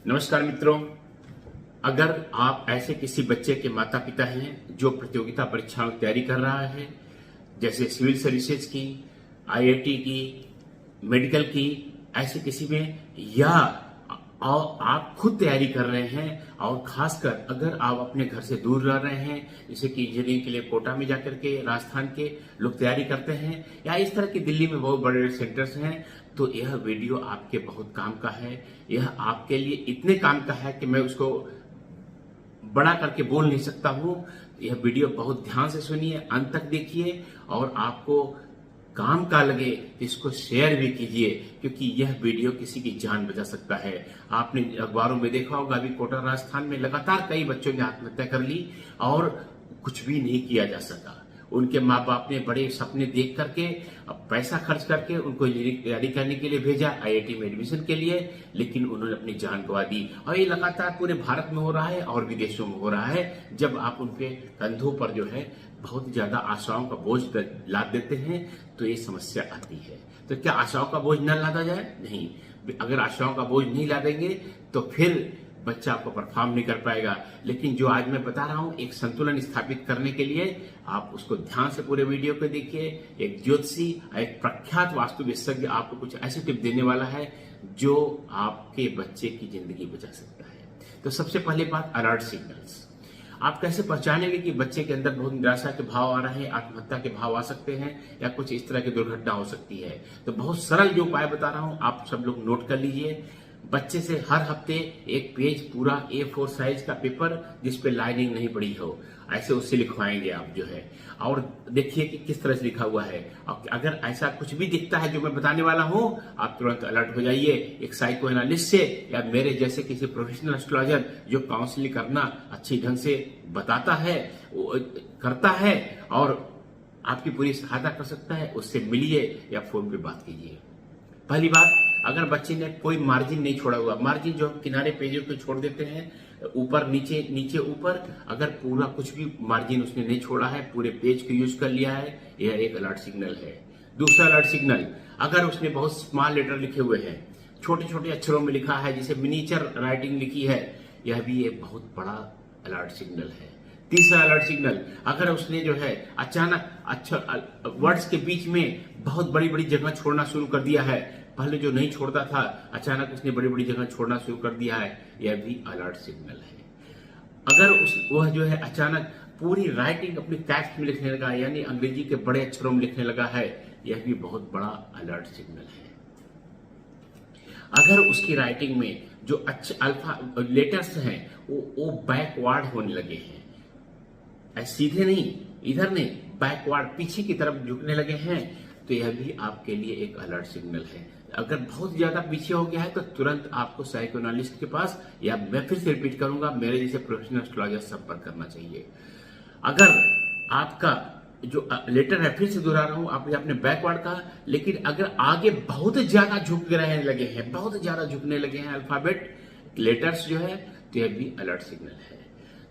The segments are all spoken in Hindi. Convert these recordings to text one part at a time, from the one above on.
नमस्कार मित्रों, अगर आप ऐसे किसी बच्चे के माता पिता हैं जो प्रतियोगिता परीक्षाओं की तैयारी कर रहा है, जैसे सिविल सर्विसेज की, आईआईटी की, मेडिकल की, ऐसे किसी में, या आप खुद तैयारी कर रहे हैं और खासकर अगर आप अपने घर से दूर रह रहे हैं, जैसे कि इंजीनियरिंग के लिए कोटा में जाकर के राजस्थान के लोग तैयारी करते हैं, या इस तरह की दिल्ली में बहुत बड़े सेंटर्स हैं, तो यह वीडियो आपके बहुत काम का है। यह आपके लिए इतने काम का है कि मैं उसको बड़ा करके बोल नहीं सकता हूं। यह वीडियो बहुत ध्यान से सुनिए, अंत तक देखिए, और आपको काम का लगे तो इसको शेयर भी कीजिए, क्योंकि यह वीडियो किसी की जान बचा सकता है। आपने अखबारों में देखा होगा, अभी कोटा राजस्थान में लगातार कई बच्चों ने आत्महत्या कर ली और कुछ भी नहीं किया जा सका। उनके माँ बाप ने बड़े सपने देख करके, पैसा खर्च करके उनको इंजीनियरिंग तैयारी करने के लिए भेजा, आईआईटी में एडमिशन के लिए, लेकिन उन्होंने अपनी जान गंवा दी। और ये लगातार पूरे भारत में हो रहा है और विदेशों में हो रहा है। जब आप उनके कंधों पर जो है बहुत ज्यादा आशाओं का बोझ लाद देते हैं तो ये समस्या आती है। तो क्या आशाओं का बोझ न लादा जाए? नहीं। अगर आशाओं का बोझ नहीं लादेंगे तो फिर बच्चा आपको परफॉर्म नहीं कर पाएगा। लेकिन जो आज मैं बता रहा हूं, एक संतुलन स्थापित करने के लिए आप उसको ध्यान से पूरे वीडियो को देखिए। एक ज्योतिषी, एक प्रख्यात वास्तु विशेषज्ञ आपको कुछ ऐसे टिप देने वाला है जो आपके बच्चे की जिंदगी बचा सकता है। तो सबसे पहले बात, अलर्ट सिग्नल्स। आप कैसे पहचानेंगे कि बच्चे के अंदर बहुत निराशा के भाव आ रहे हैं, आत्महत्या के भाव आ सकते हैं, या कुछ इस तरह की दुर्घटना हो सकती है? तो बहुत सरल जो उपाय बता रहा हूं, आप सब लोग नोट कर लीजिए। बच्चे से हर हफ्ते एक पेज पूरा A4 साइज का पेपर जिसपे लाइनिंग नहीं पड़ी हो, ऐसे उससे लिखवाएंगे आप जो है, और देखिए कि किस तरह से लिखा हुआ है। और अगर ऐसा कुछ भी दिखता है जो मैं बताने वाला हूं, आप तुरंत अलर्ट हो जाइए एक साइको एनालिस्ट से, या मेरे जैसे किसी प्रोफेशनल एस्ट्रोलॉजर जो काउंसलिंग करना अच्छी ढंग से बताता है, करता है और आपकी पूरी सहायता कर सकता है, उससे मिलिए या फोन पे बात कीजिए। पहली बात, अगर बच्चे ने कोई मार्जिन नहीं छोड़ा हुआ, मार्जिन जो हम किनारे पेजों पे छोड़ देते हैं, ऊपर नीचे नीचे ऊपर, अगर पूरा कुछ भी मार्जिन उसने नहीं छोड़ा है, पूरे पेज को यूज कर लिया है, यह एक अलर्ट सिग्नल है। दूसरा अलर्ट सिग्नल, अगर उसने बहुत स्मॉल लेटर लिखे हुए हैं, छोटे छोटे अक्षरों में लिखा है, जिसे मिनीचर राइटिंग लिखी है, यह भी एक बहुत बड़ा अलर्ट सिग्नल है। तीसरा अलर्ट सिग्नल, अगर उसने जो है अचानक वर्ड्स के बीच में बहुत बड़ी बड़ी जगह छोड़ना शुरू कर दिया है, पहले जो नहीं छोड़ता था अचानक उसने बड़ी बड़ी जगह छोड़ना शुरू कर दिया है, यह भी अलर्ट सिग्नल है। अगर वह जो है अचानक पूरी राइटिंग अपनी टेक्स्ट में लिखने लगा, यानी अंग्रेजी के बड़े अक्षरों में लिखने लगा है, यह भी बहुत बड़ा अलर्ट सिग्नल है। अगर उसकी राइटिंग में जो अच्छे अल्फा लेटर्स हैं वो बैकवर्ड होने लगे हैं, सीधे नहीं, इधर नहीं, बैकवर्ड पीछे की तरफ झुकने लगे हैं, तो यह भी आपके लिए एक अलर्ट सिग्नल है। अगर बहुत ज्यादा पीछे हो गया है तो तुरंत आपको साइको एनालिस्ट के पास, या मैं फिर से रिपीट करूंगा, मेरे जैसे प्रोफेशनल एस्ट्रोलॉजर संपर्क करना चाहिए। अगर आपका जो लेटर है, फिर से दोहरा रहा हूं, आपने अपने बैकवर्ड कहा, लेकिन अगर आगे बहुत ज्यादा झुक रहने लगे हैं, बहुत ज्यादा झुकने लगे हैं अल्फाबेट लेटर्स जो है, तो यह भी अलर्ट सिग्नल है।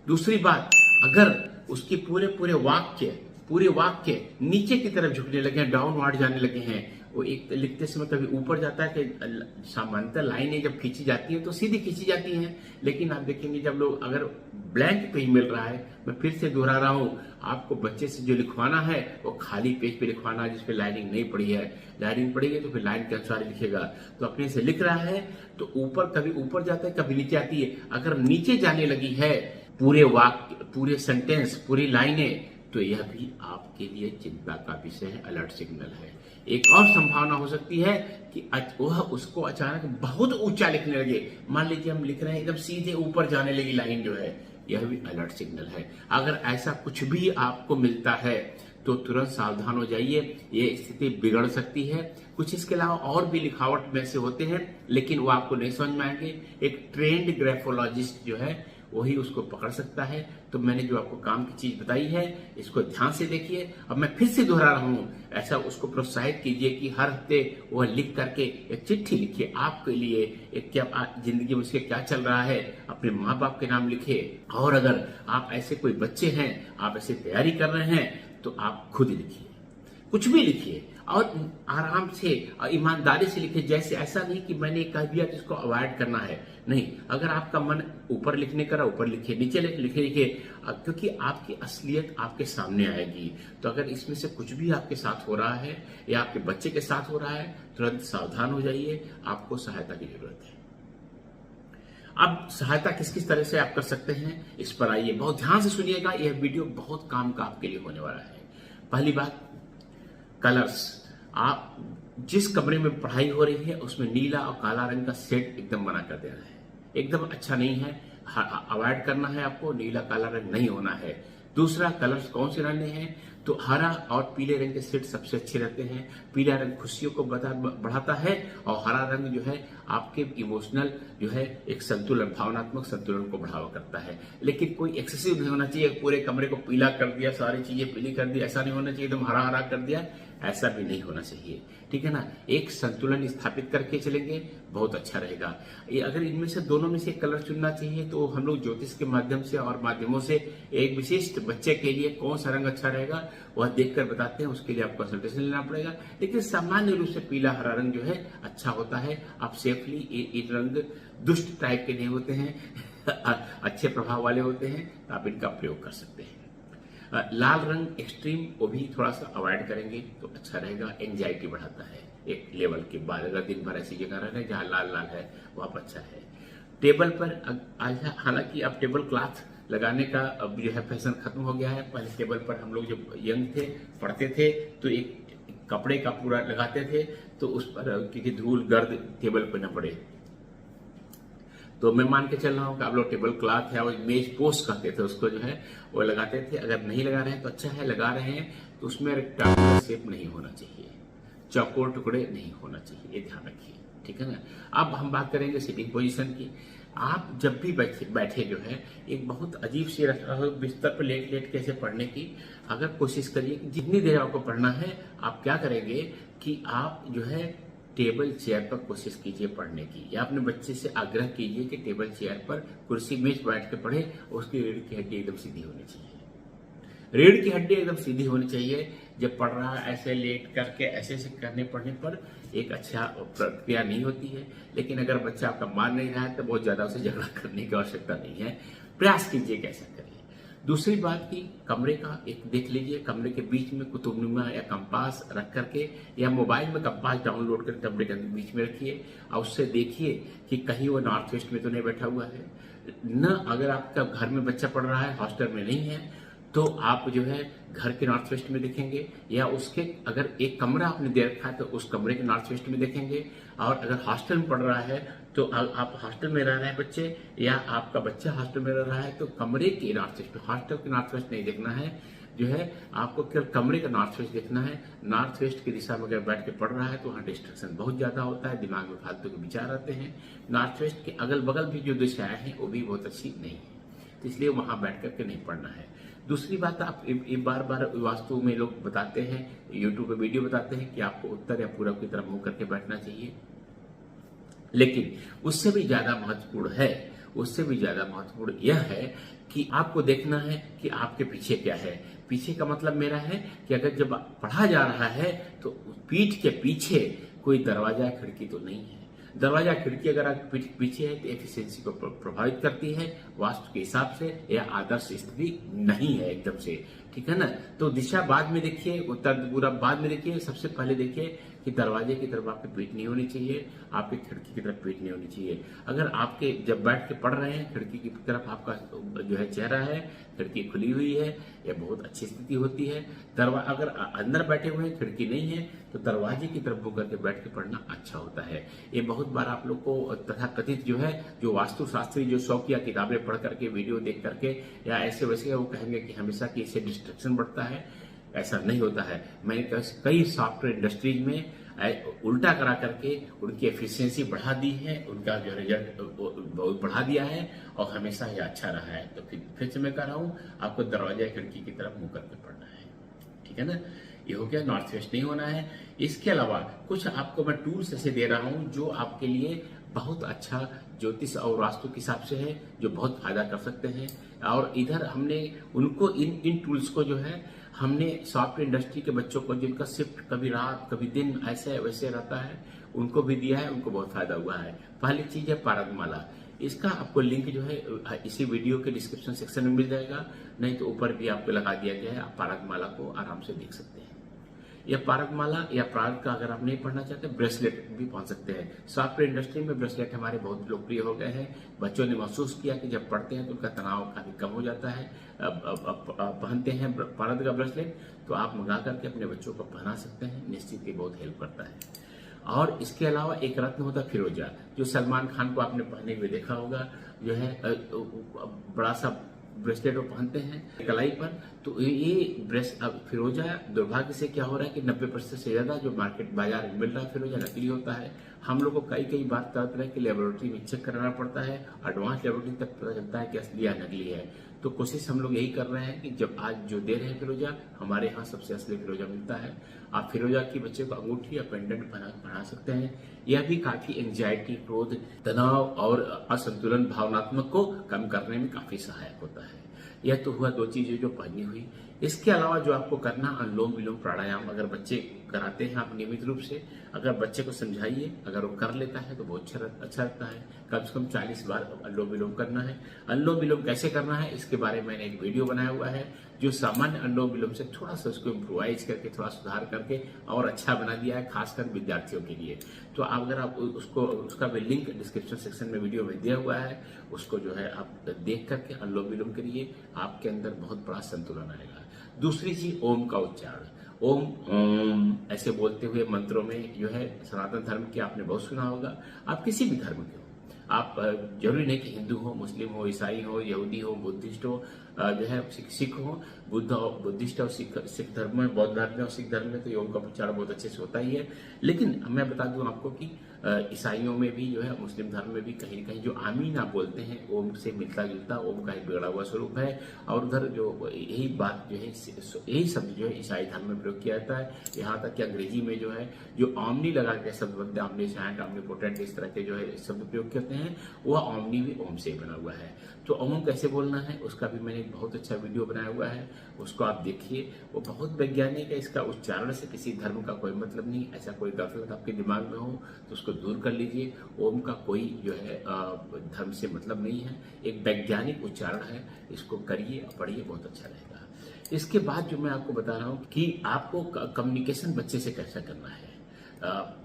दूसरी बात, अगर उसके पूरे वाक्य नीचे की तरफ झुकने लगे हैं, डाउनवर्ड जाने लगे हैं, वो एक लिखते समय कभी ऊपर जाता है कि सामान्यतः लाइनें जब खींची जाती हैं तो सीधी खींची जाती हैं, लेकिन आप देखेंगे जब लोग अगर ब्लैंक पेज मिल रहा है, मैं फिर से दोहरा रहा हूं, आपको बच्चे से जो लिखवाना है वो खाली पेज पे लिखवाना है जिसपे लाइनिंग नहीं पड़ी है। लाइनिंग पड़ेगी तो फिर लाइन के अनुसार लिखेगा। तो अपने से लिख रहा है तो ऊपर कभी ऊपर जाता है, कभी नीचे आती है। अगर नीचे जाने लगी है पूरे वाक्य, पूरे सेंटेंस, पूरी लाइनें, तो यह भी आपके लिए चिंता का विषय है, अलर्ट सिग्नल है। एक और संभावना हो सकती है कि वह उसको अचानक बहुत ऊंचा लिखने लगे। मान लीजिए हम लिख रहे हैं एकदम सीधे ऊपर जाने लगी लाइन जो है, यह भी अलर्ट सिग्नल है। अगर ऐसा कुछ भी आपको मिलता है तो तुरंत सावधान हो जाइए, ये स्थिति बिगड़ सकती है। कुछ इसके अलावा और भी लिखावट में से होते हैं, लेकिन वो आपको नहीं समझ में आएंगे। एक ट्रेंड ग्राफोलॉजिस्ट जो है वही उसको पकड़ सकता है। तो मैंने जो आपको काम की चीज बताई है, इसको ध्यान से देखिए। अब मैं फिर से दोहरा रहा हूं, ऐसा उसको प्रोत्साहित कीजिए कि हर हफ्ते वह लिख करके एक चिट्ठी लिखिए आपके लिए, एक क्या जिंदगी में उसके क्या चल रहा है, अपने माँ बाप के नाम लिखे। और अगर आप ऐसे कोई बच्चे हैं, आप ऐसे तैयारी कर रहे हैं, तो आप खुद लिखिए, कुछ भी लिखिए। और आराम से और ईमानदारी से लिखे। जैसे ऐसा नहीं कि मैंने कह दिया तो इसको अवॉइड करना है, नहीं। अगर आपका मन ऊपर लिखने का ऊपर लिखे, नीचे लिखे, क्योंकि आपकी असलियत आपके सामने आएगी। तो अगर इसमें से कुछ भी आपके साथ हो रहा है या आपके बच्चे के साथ हो रहा है, तुरंत सावधान हो जाइए, आपको सहायता की जरूरत है। अब सहायता किस किस तरह से आप कर सकते हैं, इस पर आइए, बहुत ध्यान से सुनिएगा। यह वीडियो बहुत काम का आपके लिए होने वाला है। पहली बात, कलर्स। आप जिस कमरे में पढ़ाई हो रही है उसमें नीला और काला रंग का सेट एकदम मना कर देना है, एकदम अच्छा नहीं है, अवॉइड करना है आपको। नीला काला रंग नहीं होना है। दूसरा, कलर्स कौन से रहने हैं, तो हरा और पीले रंग के सेट सबसे अच्छे रहते हैं। पीला रंग खुशियों को बढ़ाता है और हरा रंग जो है आपके इमोशनल जो है एक संतुलन, भावनात्मक संतुलन को बढ़ावा करता है। लेकिन कोई एक्सेसिव नहीं होना चाहिए, पूरे कमरे को पीला कर दिया, सारी चीजें पीली कर दी, ऐसा नहीं होना चाहिए, एकदम हरा हरा कर दिया, ऐसा भी नहीं होना चाहिए। ठीक है ना, एक संतुलन स्थापित करके चलेंगे, बहुत अच्छा रहेगा। ये अगर इनमें से दोनों में से कलर चुनना चाहिए तो हम लोग ज्योतिष के माध्यम से और माध्यमों से एक विशिष्ट बच्चे के लिए कौन सा रंग अच्छा रहेगा वह देखकर बताते हैं। उसके लिए आपको कंसल्टेशन लेना पड़ेगा। लेकिन सामान्य रूप से पीला हरा रंग जो है अच्छा होता है। आप सेफली, ये रंग दुष्ट टाइप के नहीं होते हैं अच्छे प्रभाव वाले होते हैं, तो आप इनका प्रयोग कर सकते हैं। लाल रंग एक्सट्रीम, वो भी थोड़ा सा अवॉइड करेंगे तो अच्छा रहेगा, एंजाइटी बढ़ाता है एक लेवल के बाद। अगर दिन भर ऐसी जगह रह रहे जहाँ लाल लाल है वहां पर अच्छा है। टेबल पर हालांकि अब टेबल क्लॉथ लगाने का अब जो है फैशन खत्म हो गया है। पहले टेबल पर हम लोग जब यंग थे, पढ़ते थे, तो एक कपड़े का पूरा लगाते थे, तो उस पर क्योंकि धूल गर्द टेबल पर न पड़े, तो मैं मान के चल रहा हूँ कि आप लोग टेबल क्लॉथ है और मेज पोस्ट कहते थे उसको जो है वो लगाते थे। अगर नहीं लगा रहे हैं तो अच्छा है, लगा रहे हैं तो उसमें रेक्टेंगुलर शेप नहीं होना चाहिए, चौकोर टुकड़े नहीं होना चाहिए, ये ध्यान रखिए। ठीक है ना। अब हम बात करेंगे सिटिंग पोजीशन की। आप जब भी बैठे जो है एक बहुत अजीब सी बिस्तर पर लेट लेट कैसे पढ़ने की अगर कोशिश करिए कि जितनी देर आपको पढ़ना है, आप क्या करेंगे कि आप जो है टेबल चेयर पर कोशिश कीजिए पढ़ने की, या अपने बच्चे से आग्रह कीजिए कि टेबल चेयर पर कुर्सी मेज बैठ के पढ़े। उसकी रीढ़ की हड्डी एकदम सीधी होनी चाहिए, रीढ़ की हड्डी एकदम सीधी होनी चाहिए। जब पढ़ रहा है ऐसे लेट करके ऐसे करने पढ़ने पर एक अच्छा प्रक्रिया नहीं होती है। लेकिन अगर बच्चा आपका मान नहीं रहा है तो बहुत ज्यादा उसे झगड़ा करने की आवश्यकता नहीं है, प्रयास कीजिए कैसा करिए। दूसरी बात की कमरे का एक देख लीजिए, कमरे के बीच में कुतुबनुमा या कंपास रख करके या मोबाइल में कंपास डाउनलोड करके कमरे के बीच में रखिए और उससे देखिए कि कहीं वो नॉर्थ वेस्ट में तो नहीं बैठा हुआ है न। अगर आपका घर में बच्चा पढ़ रहा है, हॉस्टल में नहीं है, तो आप जो है घर के नॉर्थ वेस्ट में देखेंगे, या उसके अगर एक कमरा आपने दे रखा है तो उस कमरे के नॉर्थ वेस्ट में देखेंगे। और अगर हॉस्टल में पढ़ रहा है तो आप हॉस्टल में रह रहे हैं बच्चे, या आपका बच्चा हॉस्टल में रह रहा है, तो कमरे के नॉर्थ वेस्ट, हॉस्टल के नॉर्थ वेस्ट नहीं देखना है, जो है आपको केवल कमरे का नॉर्थ वेस्ट देखना है। नॉर्थ वेस्ट की दिशा में अगर बैठ के पढ़ रहा है तो वहाँ डिस्ट्रक्शन बहुत ज्यादा होता है, दिमाग में फालतू के विचार आते हैं। नॉर्थ वेस्ट के अगल बगल भी जो दिशाएं हैं वो भी बहुत अच्छी नहीं है, तो इसलिए वहां बैठ करके नहीं पढ़ना है। दूसरी बात, आप बार बार वास्तु में लोग बताते हैं, यूट्यूब पे वीडियो बताते हैं कि आपको उत्तर या पूरब की तरफ मुंह करके बैठना चाहिए, लेकिन उससे भी ज्यादा महत्वपूर्ण है, उससे भी ज्यादा महत्वपूर्ण यह है कि आपको देखना है कि आपके पीछे क्या है। पीछे का मतलब मेरा है कि अगर जब पढ़ा जा रहा है तो पीठ के पीछे कोई दरवाजा खिड़की तो नहीं है। दरवाजा खिड़की अगर आप पीछे है तो एफिशिएंसी को प्रभावित करती है वास्तु के हिसाब से, या आदर्श स्थिति नहीं है एकदम से। ठीक है ना। तो दिशा बाद में देखिए, उत्तर पूरब बाद में देखिए, सबसे पहले देखिए कि दरवाजे की तरफ आपकी पीठ नहीं होनी चाहिए, आपकी खिड़की की तरफ पीठ नहीं होनी चाहिए। अगर आपके जब बैठ के पढ़ रहे हैं खिड़की की तरफ आपका जो है चेहरा है, खिड़की खुली हुई है, यह बहुत अच्छी स्थिति होती है। अगर अंदर बैठे हुए हैं, खिड़की नहीं है, तो दरवाजे की तरफ मुंह करके बैठ के पढ़ना अच्छा होता है। ये बहुत बार आप लोग को तथाकथित जो है जो वास्तुशास्त्री जो शौकिया किताबें पढ़ करके, वीडियो देख करके या ऐसे वैसे वो कहेंगे कि हमेशा कि इससे डिस्ट्रक्शन बढ़ता है, ऐसा नहीं होता है। मैंने कई सॉफ्टवेयर इंडस्ट्रीज में उल्टा करा करके उनकी एफिशिएंसी बढ़ा दी है, उनका जो रिजल्ट बहुत बढ़ा दिया है और हमेशा ही अच्छा रहा है। तो फिर से मैं कह रहा हूँ, आपको दरवाजा खिड़की की तरफ मुंह करके पढ़ना है। ठीक है ना। ये हो गया, नॉर्थ वेस्ट नहीं होना है। इसके अलावा कुछ आपको मैं टूल्स ऐसे दे रहा हूं जो आपके लिए बहुत अच्छा ज्योतिष और वास्तु के हिसाब से है, जो बहुत फायदा कर सकते हैं। और इधर हमने उनको इन टूल्स को जो है हमने सॉफ्टवेयर इंडस्ट्री के बच्चों को, जिनका शिफ्ट कभी रात कभी दिन ऐसे वैसे रहता है, उनको भी दिया है, उनको बहुत फायदा हुआ है। पहली चीज है पारगमाला। इसका आपको लिंक जो है इसी वीडियो के डिस्क्रिप्शन सेक्शन में मिल जाएगा, नहीं तो ऊपर भी आपको लगा दिया गया है, आप पारगमाला को आराम से देख सकते हैं। या पारगमाला या प्राग का अगर आप नहीं पढ़ना चाहते, ब्रेसलेट भी पहन सकते हैं। सॉफ्टवेयर इंडस्ट्री में ब्रेसलेट हमारे बहुत लोकप्रिय हो गए हैं। बच्चों ने महसूस किया कि जब पढ़ते हैं तो उनका तनाव काफी कम हो जाता है। पहनते हैं पारद का ब्रेसलेट, तो आप मंगा करके अपने बच्चों को पहना सकते हैं, निश्चित ही बहुत हेल्प करता है। और इसके अलावा एक रत्न होता है फिरोजा, जो सलमान खान को आपने पहने हुए देखा होगा, जो है बड़ा सा ब्रेसलेट वो पहनते हैं कलाई पर। तो ये फिरोजा दुर्भाग्य से क्या हो रहा है कि 90% से ज्यादा जो मार्केट बाजार में मिल रहा है फिरोजा नकली होता है। हम लोग को कई बार तरह की लेबोरेटरी में चेक कराना पड़ता है, एडवांस लेबोरेटरी तक पता चलता है कि असली या नकली है। तो कोशिश हम लोग यही कर रहे हैं कि जब आज जो दे रहे हैं फिरोजा, हमारे यहाँ सबसे असली फिरोजा मिलता है। आप फिरोजा की बच्चे को अंगूठी या पेंडेंट बना सकते हैं। यह भी काफी एंजाइटी, क्रोध, तनाव और असंतुलन भावनात्मक को कम करने में काफी सहायक होता है। यह तो हुआ दो चीजें जो पहनी हुई। इसके अलावा जो आपको करना, अनुलोम विलोम प्राणायाम अगर बच्चे कराते हैं आप नियमित रूप से, अगर बच्चे को समझाइए, अगर वो कर लेता है तो बहुत अच्छा लगता है। कम से कम 40 बार अनुलोम विलोम करना है। अनुलोम विलोम कैसे करना है इसके बारे में मैंने एक वीडियो बनाया हुआ है, जो सामान्य अनुलोम विलोम से थोड़ा सा उसको इम्प्रोवाइज करके, थोड़ा सुधार करके और अच्छा बना दिया है, खासकर विद्यार्थियों के लिए। तो अगर आप उसका भी लिंक डिस्क्रिप्शन सेक्शन में वीडियो में दिया हुआ है, उसको जो है आप देख करके अनुलोम विलोम करिए, आपके अंदर बहुत बड़ा संतुलन आएगा। दूसरी चीज ओम का उच्चारण। ओम ऐसे बोलते हुए मंत्रों में जो है सनातन धर्म की आपने बहुत सुना होगा। आप किसी भी धर्म के हो, आप जरूरी नहीं कि हिंदू हो, मुस्लिम हो, ईसाई हो, यहूदी हो, बुद्धिस्ट हो, जो है सिख हो, बुद्धिस्ट और सिख धर्म में, बौद्ध धर्म में और सिख धर्म में तो ओम का उच्चारण बहुत अच्छे से होता ही है। लेकिन मैं बता दूं आपको कि ईसाइयों में भी जो है, मुस्लिम धर्म में भी कहीं न कहीं जो आमीन आप बोलते हैं, ओम से मिलता जुलता ओम का एक बिगड़ा हुआ स्वरूप है। और उधर जो यही बात जो है, यही शब्द जो है ईसाई धर्म में प्रयोग किया जाता है। यहाँ तक कि अंग्रेजी में जो है जो ऑमनी लगा के शब्द बनते हैं, ऑमनीसेंट, ऑमनीपोटेंट, इस तरह के जो है शब्द प्रयोग करते हैं, वह ऑमनी भी ओम से बना हुआ है। तो ओम कैसे बोलना है उसका भी मैंने एक बहुत अच्छा वीडियो बनाया हुआ है, उसको आप देखिए। वो बहुत वैज्ञानिक है, इसका उच्चारण से किसी धर्म का कोई मतलब नहीं। ऐसा कोई गलत आपके दिमाग में हो तो उसको दूर कर लीजिए। ओम का कोई जो है धर्म से मतलब नहीं है, एक वैज्ञानिक उच्चारण है। इसको करिए और पढ़िए, बहुत अच्छा रहेगा। इसके बाद जो मैं आपको बता रहा हूँ कि आपको कम्युनिकेशन बच्चे से कैसा करना है।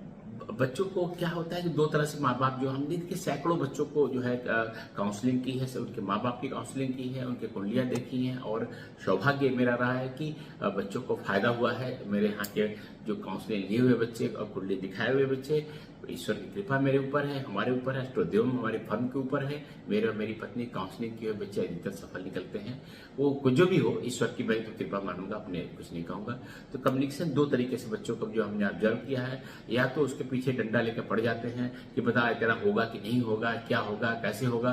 बच्चों को क्या होता है कि दो तरह से माँ बाप, जो हमने देखिए सैकड़ों बच्चों को जो है काउंसलिंग की है, उनके माँ बाप की काउंसलिंग की है, उनके कुंडलियां देखी हैं, और सौभाग्य मेरा रहा है कि बच्चों को फायदा हुआ है। मेरे यहाँ के जो काउंसलिंग लिए हुए बच्चे और कुंडली दिखाए हुए बच्चे, ईश्वर की कृपा मेरे ऊपर है, हमारे ऊपर है, एस्ट्रोदेव हमारे फर्म के ऊपर है। मेरे और मेरी पत्नी काउंसलिंग किए हुए बच्चे अधिकतर सफल निकलते हैं। वो कुछ जो भी हो, ईश्वर की मैं तो कृपा मानूंगा, अपने कुछ नहीं कहूंगा। तो कम्युनिकेशन दो तरीके से बच्चों को जो हमने ऑब्जर्व किया है, या तो उसके पीछे डंडा लेकर पड़ जाते हैं कि बता तेरा होगा कि नहीं होगा, क्या होगा, कैसे होगा,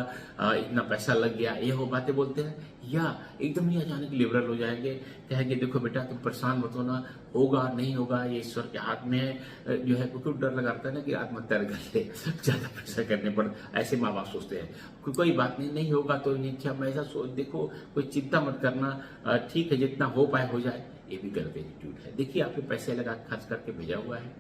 इतना पैसा लग गया, ये हो बातें बोलते हैं। या एकदम ही अचानक लिबरल हो जाएंगे, कहेंगे देखो बेटा तुम परेशान मत होना, होगा नहीं होगा ये ईश्वर के हाथ में है। जो है क्योंकि डर लगाता है ना कि आत्महत्या कर ले, ज्यादा पैसा करने पर, ऐसे माँ बाप सोचते हैं कोई बात नहीं होगा तो नहीं। अच्छा मैं ऐसा सोच, देखो कोई चिंता मत करना, ठीक है जितना हो पाए हो जाए, ये भी गलत एटीट्यूड है। देखिए आपने पैसे लगा खर्च करके भेजा हुआ है,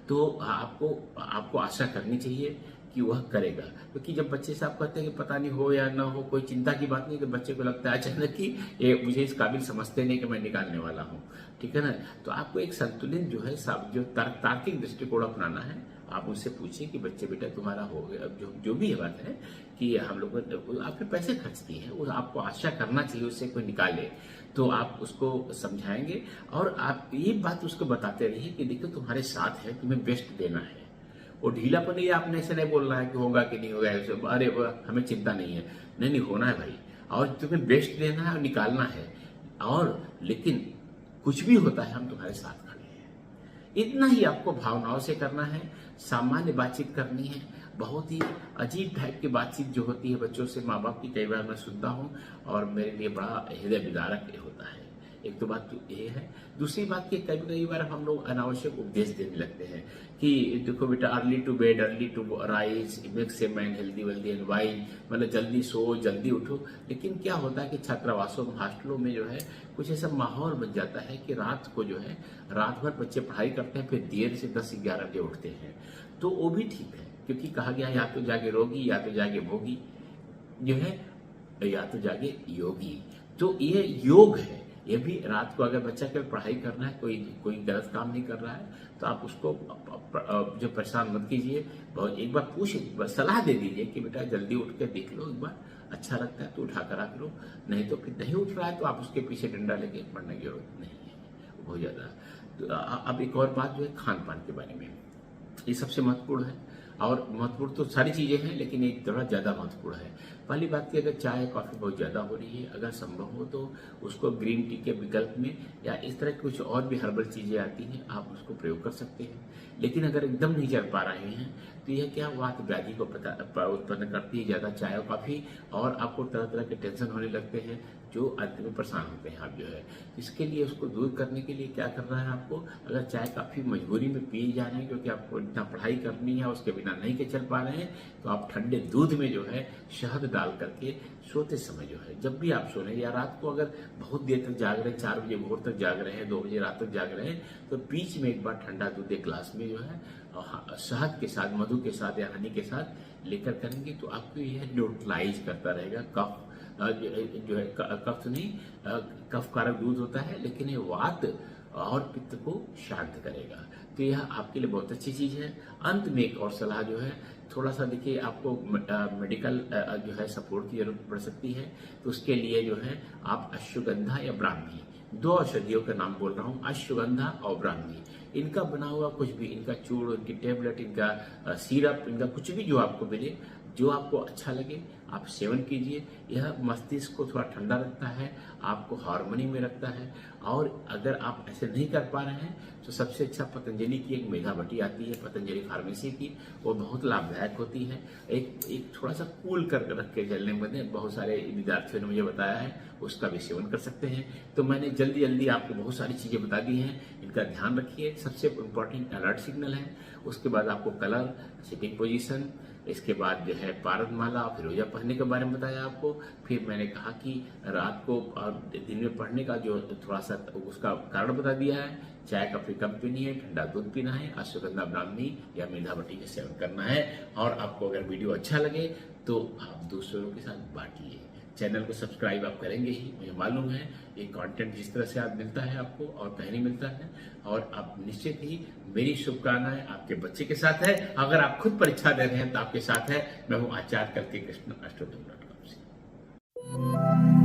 तो आपको आशा करनी चाहिए कि वह करेगा। क्योंकि जब बच्चे से आप कहते हैं कि पता नहीं हो या ना हो, कोई चिंता की बात नहीं, तो बच्चे को लगता है अचानक कि ये मुझे इस काबिल समझते नहीं कि मैं निकालने वाला हूँ, ठीक है ना। तो आपको एक संतुलित जो है जो तार्किक दृष्टिकोण अपनाना है। आप उनसे पूछिए कि बच्चे बेटा तुम्हारा हो गया, जो भी ये बात है कि हम लोग आपने पैसे खर्च किए हैं, वो आपको आशा करना चाहिए उससे कोई निकाले, तो आप उसको समझाएंगे। और आप ये बात उसको बताते रहिए कि देखो तुम्हारे साथ है, तुम्हें बेस्ट देना है। वो ढीलापन ये आपने ऐसे नहीं बोलना है कि होगा कि नहीं होगा, अरे हमें चिंता नहीं है, नहीं होना है भाई, और तुम्हें बेस्ट देना है और निकालना है। और लेकिन कुछ भी होता है हम तुम्हारे साथ खड़े हैं। इतना ही आपको भावनाओं से करना है, सामान्य बातचीत करनी है। बहुत ही अजीब टाइप की बातचीत जो होती है बच्चों से, माँ बाप की कई बार मैं सुनता हूँ और मेरे लिए बड़ा हृदय विदारक होता है। एक तो बात तो ये है। दूसरी बात कि कई कई बार हम लोग अनावश्यक उपदेश देने लगते हैं कि देखो बेटा, early to bed early to rise makes a man healthy wealthy and wise, मतलब जल्दी सो जल्दी उठो। लेकिन क्या होता है कि छात्रावासों में, हॉस्टलों में जो है कुछ ऐसा माहौल बन जाता है कि रात को जो है, रात भर बच्चे पढ़ाई करते हैं, फिर देर से 10-11 बजे उठते हैं। तो वो भी ठीक है, क्योंकि कहा गया या तो जागे रोगी या तो जागे भोगी, जो है या तो जागे योगी। तो ये योग है। ये भी रात को अगर बच्चा केवल पढ़ाई करना है, कोई गलत काम नहीं कर रहा है, तो आप उसको जो परेशान मत कीजिए। एक बार पूछ सलाह दे दीजिए कि बेटा जल्दी उठ के देख लो एक बार, अच्छा लगता है तो उठा कर रख लो, नहीं तो फिर नहीं उठ रहा है तो आप उसके पीछे डंडा लेके पढ़ने की जरूरत नहीं है बहुत ज्यादा। तो अब एक और बात जो है खान पान के बारे में, ये सबसे महत्वपूर्ण है। और महत्वपूर्ण तो सारी चीजें हैं, लेकिन एक थोड़ा ज्यादा महत्वपूर्ण है। पहली बात की, अगर चाय कॉफी बहुत ज्यादा हो रही है, अगर संभव हो तो उसको ग्रीन टी के विकल्प में या इस तरह की कुछ और भी हर्बल चीजें आती हैं, आप उसको प्रयोग कर सकते हैं। लेकिन अगर एकदम नहीं चल पा रहे हैं तो यह क्या वात व्याधि को उत्पन्न करती है ज्यादा चाय और कॉफी, और आपको तरह तरह के टेंशन होने लगते हैं, जो अंत में परेशान होते हैं आप जो है। इसके लिए उसको दूर करने के लिए क्या करना है आपको, अगर चाय काफी मजबूरी में पिए जा रहे हैं क्योंकि आपको इतना पढ़ाई करनी है, उसके बिना नहीं के चल पा रहे हैं, तो आप ठंडे दूध में जो है शहद डाल करके सोते समय जो है, जब भी आप सो रहे हैं या रात को अगर बहुत देर तक जाग रहे हैं, 4 बजे भोर तक जाग रहे हैं, 2 बजे रात तक जाग रहे हैं, तो बीच में एक बार ठंडा दूध एक गिलास में जो है शहद के साथ, मधु के साथ या हनी के साथ लेकर करेंगे, तो आपको यह न्यूट्रलाइज करता रहेगा। कफ जो है, कफ नहीं, कफ कारक दूध होता है, लेकिन ये वात और पित्त को शांत करेगा। तो यह आपके लिए बहुत अच्छी चीज है। अंत में एक और सलाह जो है, थोड़ा सा देखिए, आपको मेडिकल जो है सपोर्ट की जरूरत पड़ सकती है, तो उसके लिए जो है आप अश्वगंधा या ब्राह्मी, 2 औषधियों का नाम बोल रहा हूँ, अश्वगंधा और ब्राह्मी, इनका बना हुआ कुछ भी, इनका चूर्ण, इनकी टेबलेट, इनका सिरप, इनका कुछ भी जो आपको मिले, जो आपको अच्छा लगे आप सेवन कीजिए। यह मस्तिष्क को थोड़ा ठंडा रखता है, आपको हार्मनी में रखता है। और अगर आप ऐसे नहीं कर पा रहे हैं तो सबसे अच्छा पतंजलि की एक मेघावटी आती है, पतंजलि फार्मेसी की, वो बहुत लाभदायक होती है। एक थोड़ा सा कूल कर रख के चलने में, बहुत सारे विद्यार्थियों ने मुझे बताया है, उसका भी सेवन कर सकते हैं। तो मैंने जल्दी जल्दी आपको बहुत सारी चीजें बता दी हैं, इनका ध्यान रखिए। सबसे इम्पोर्टेंट अलर्ट सिग्नल है, उसके बाद आपको कलर, सिटिंग पोजीशन, इसके बाद जो है पारदमाला और फिरोजा पहनने के बारे में बताया आपको। फिर मैंने कहा कि रात को और दिन में पढ़ने का जो थोड़ा सा उसका कारण बता दिया है। चाय काफी कम पीनी है, ठंडा दूध पीना है, अश्वगंधा ब्राह्मी या मेधावटी का सेवन करना है। और आपको अगर वीडियो अच्छा लगे तो आप दूसरों के साथ बांटिए। चैनल को सब्सक्राइब आप करेंगे ही, मुझे मालूम है। ये कंटेंट जिस तरह से आज मिलता है आपको और कहीं नहीं मिलता है, और आप निश्चित ही, मेरी शुभकामनाएं आपके बच्चे के साथ है। अगर आप खुद परीक्षा दे रहे हैं तो आपके साथ है। मैं हूं आचार्य करके कृष्ण, AstroTube.com से।